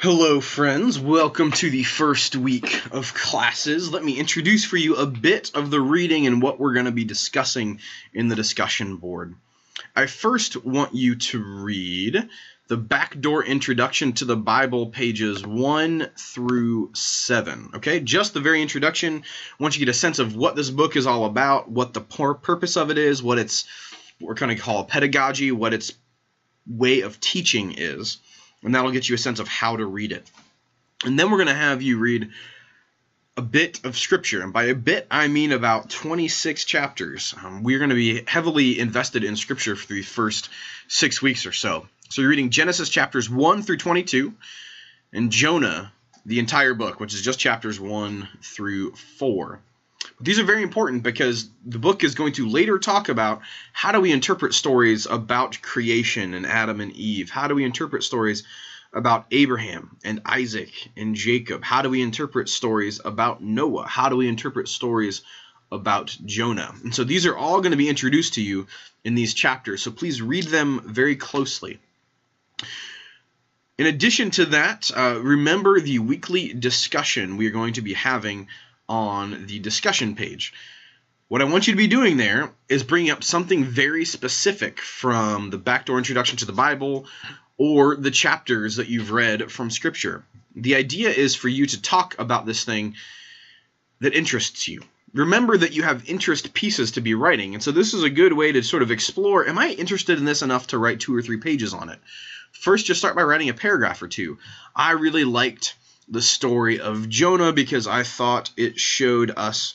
Hello friends, welcome to the first week of classes. Let me introduce for you a bit of the reading and what we're going to be discussing in the discussion board. I first want you to read the backdoor introduction to the Bible, pages 1 through 7. Okay, just the very introduction. I want you to get a sense of what this book is all about, what the purpose of it is, what we're going to call pedagogy, what its way of teaching is. And that'll get you a sense of how to read it. And then we're going to have you read a bit of Scripture. And by a bit, I mean about 26 chapters. We're going to be heavily invested in Scripture for the first 6 weeks or so. So you're reading Genesis chapters 1 through 22, and Jonah, the entire book, which is just chapters 1 through 4. These are very important because the book is going to later talk about how do we interpret stories about creation and Adam and Eve? How do we interpret stories about Abraham and Isaac and Jacob? How do we interpret stories about Noah? How do we interpret stories about Jonah? And so these are all going to be introduced to you in these chapters, so please read them very closely. In addition to that, remember the weekly discussion we are going to be having on the discussion page. What I want you to be doing there is bringing up something very specific from the backdoor introduction to the Bible or the chapters that you've read from Scripture. The idea is for you to talk about this thing that interests you. Remember that you have interest pieces to be writing, and so this is a good way to sort of explore, am I interested in this enough to write 2 or 3 pages on it? First, just start by writing a paragraph or 2. I really liked the story of Jonah because I thought it showed us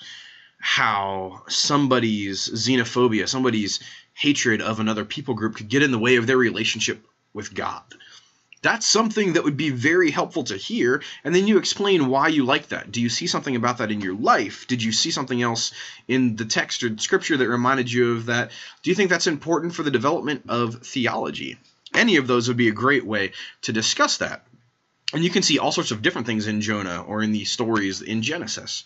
how somebody's xenophobia, somebody's hatred of another people group could get in the way of their relationship with God. That's something that would be very helpful to hear, and then you explain why you like that. Do you see something about that in your life? Did you see something else in the text or Scripture that reminded you of that? Do you think that's important for the development of theology? Any of those would be a great way to discuss that. And you can see all sorts of different things in Jonah or in the stories in Genesis.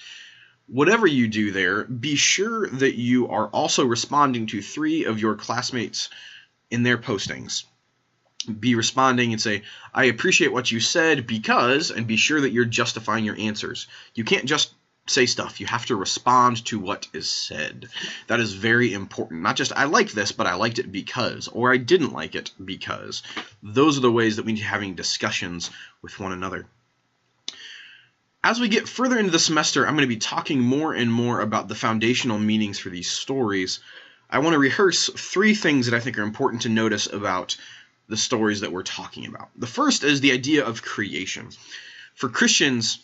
Whatever you do there, be sure that you are also responding to 3 of your classmates in their postings. Be responding and say, I appreciate what you said because, and be sure that you're justifying your answers. You can't just say stuff. You have to respond to what is said. That is very important. Not just, I liked this, but I liked it because, or I didn't like it because. Those are the ways that we need to be having discussions with one another. As we get further into the semester, I'm going to be talking more and more about the foundational meanings for these stories. I want to rehearse 3 things that I think are important to notice about the stories that we're talking about. The first is the idea of creation. For Christians,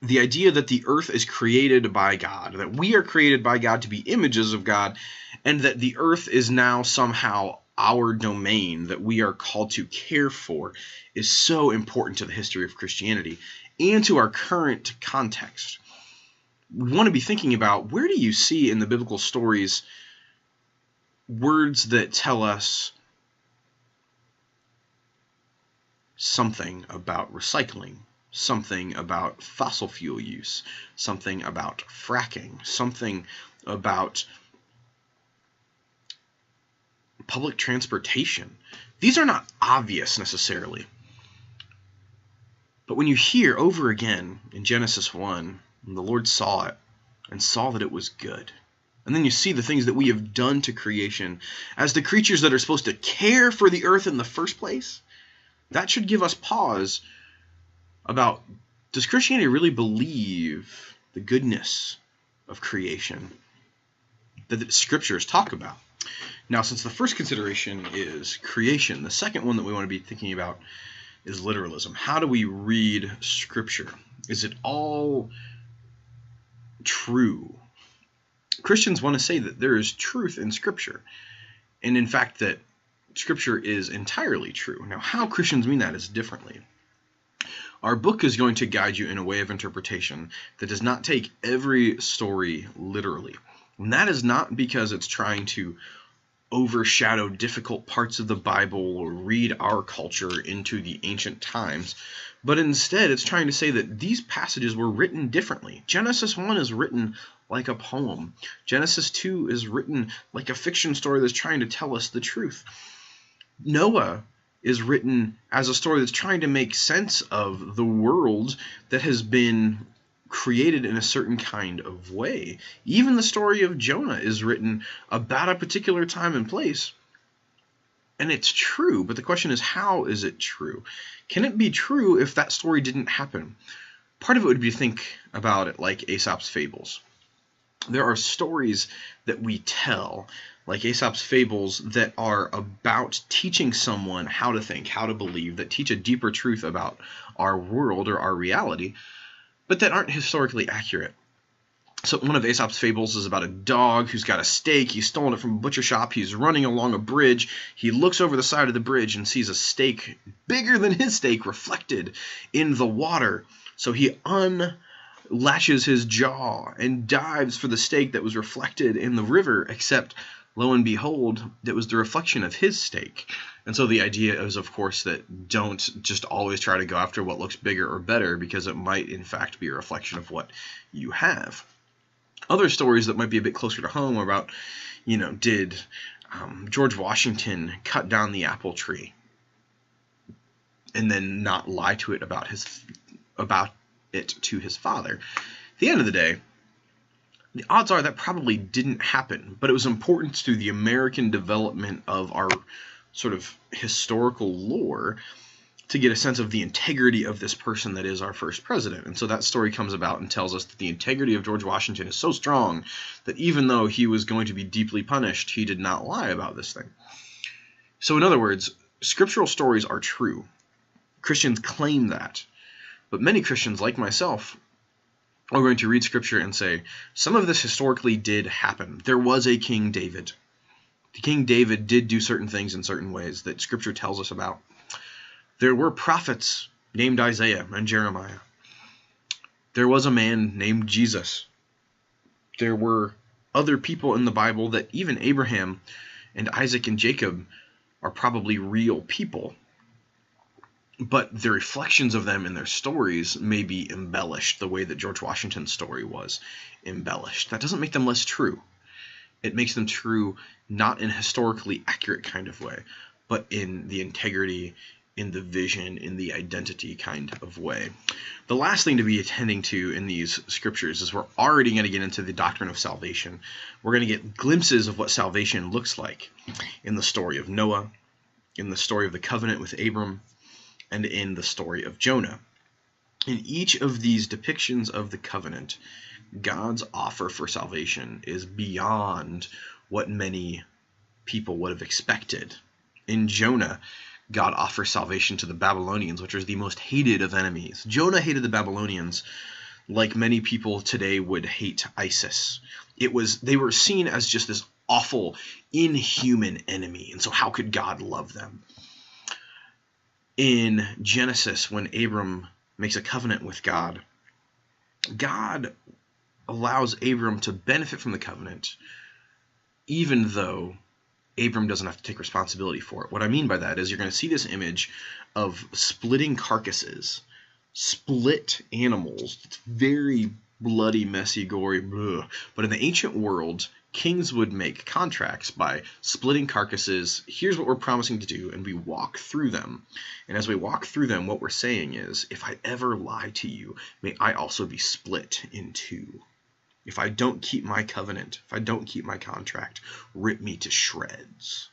the idea that the earth is created by God, that we are created by God to be images of God, and that the earth is now somehow our domain that we are called to care for is so important to the history of Christianity and to our current context. We want to be thinking about, where do you see in the biblical stories words that tell us something about recycling, something about fossil fuel use, something about fracking, something about public transportation. These are not obvious necessarily. But when you hear over again in Genesis 1, the Lord saw it and saw that it was good. And then you see the things that we have done to creation as the creatures that are supposed to care for the earth in the first place. That should give us pause about, does Christianity really believe the goodness of creation that the Scriptures talk about? Now, since the first consideration is creation, the second one that we want to be thinking about is literalism. How do we read Scripture? Is it all true? Christians want to say that there is truth in Scripture, and in fact that Scripture is entirely true. Now, how Christians mean that is differently. Our book is going to guide you in a way of interpretation that does not take every story literally. And that is not because it's trying to overshadow difficult parts of the Bible or read our culture into the ancient times, but instead it's trying to say that these passages were written differently. Genesis 1 is written like a poem. Genesis 2 is written like a fiction story that's trying to tell us the truth. Noah is written as a story that's trying to make sense of the world that has been created in a certain kind of way. Even the story of Jonah is written about a particular time and place. And it's true, but the question is, how is it true? Can it be true if that story didn't happen? Part of it would be to think about it like Aesop's fables. There are stories that we tell, like Aesop's fables, that are about teaching someone how to think, how to believe, that teach a deeper truth about our world or our reality, but that aren't historically accurate. So one of Aesop's fables is about a dog who's got a steak. He's stolen it from a butcher shop. He's running along a bridge. He looks over the side of the bridge and sees a steak bigger than his steak reflected in the water. So he unlatches his jaw and dives for the steak that was reflected in the river, except lo and behold, that was the reflection of his steak. And so the idea is, of course, that don't just always try to go after what looks bigger or better, because it might, in fact, be a reflection of what you have. Other stories that might be a bit closer to home are about, did George Washington cut down the apple tree and then not lie to it about it to his father? At the end of the day, the odds are that probably didn't happen, but it was important to the American development of our sort of historical lore to get a sense of the integrity of this person that is our first president. And so that story comes about and tells us that the integrity of George Washington is so strong that even though he was going to be deeply punished, he did not lie about this thing. So in other words, scriptural stories are true. Christians claim that. But many Christians, like myself, are going to read scripture and say, some of this historically did happen. There was a King David. The King David did do certain things in certain ways that scripture tells us about. There were prophets named Isaiah and Jeremiah. There was a man named Jesus. There were other people in the Bible that even Abraham and Isaac and Jacob are probably real people. But the reflections of them in their stories may be embellished the way that George Washington's story was embellished. That doesn't make them less true. It makes them true not in a historically accurate kind of way, but in the integrity, in the vision, in the identity kind of way. The last thing to be attending to in these scriptures is we're already going to get into the doctrine of salvation. We're going to get glimpses of what salvation looks like in the story of Noah, in the story of the covenant with Abram, and in the story of Jonah. In each of these depictions of the covenant, God's offer for salvation is beyond what many people would have expected. In Jonah, God offers salvation to the Babylonians, which are the most hated of enemies. Jonah hated the Babylonians like many people today would hate ISIS. They were seen as just this awful, inhuman enemy, and so how could God love them? In Genesis, when Abram makes a covenant with God, God allows Abram to benefit from the covenant, even though Abram doesn't have to take responsibility for it. What I mean by that is you're going to see this image of splitting carcasses, split animals. It's very bloody, messy, gory, bleh. But in the ancient world, kings would make contracts by splitting carcasses. Here's what we're promising to do, and we walk through them. And as we walk through them, what we're saying is, if I ever lie to you, may I also be split in two. If I don't keep my covenant, if I don't keep my contract, rip me to shreds.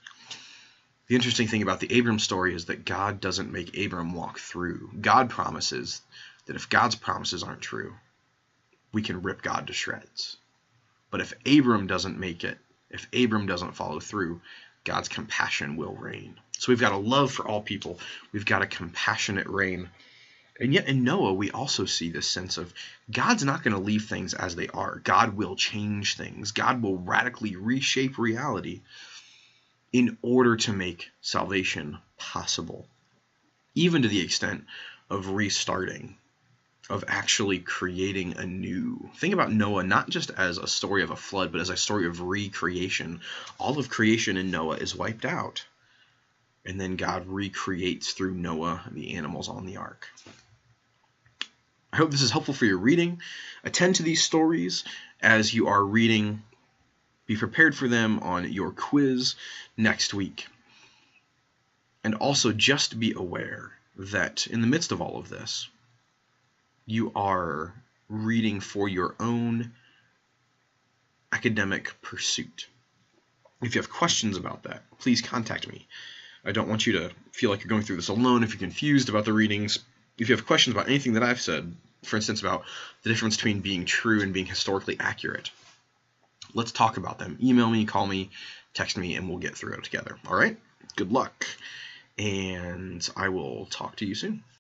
The interesting thing about the Abram story is that God doesn't make Abram walk through. God promises that if God's promises aren't true, we can rip God to shreds. But if Abram doesn't make it, if Abram doesn't follow through, God's compassion will reign. So we've got a love for all people. We've got a compassionate reign. And yet in Noah, we also see this sense of God's not going to leave things as they are. God will change things. God will radically reshape reality in order to make salvation possible, even to the extent of restarting, of actually creating anew. Think about Noah not just as a story of a flood, but as a story of recreation. All of creation in Noah is wiped out, and then God recreates through Noah the animals on the ark. I hope this is helpful for your reading. Attend to these stories as you are reading. Be prepared for them on your quiz next week. And also just be aware that in the midst of all of this, you are reading for your own academic pursuit. If you have questions about that, please contact me. I don't want you to feel like you're going through this alone. If you're confused about the readings, if you have questions about anything that I've said, for instance, about the difference between being true and being historically accurate, let's talk about them. Email me, call me, text me, and we'll get through it together. All right? Good luck, and I will talk to you soon.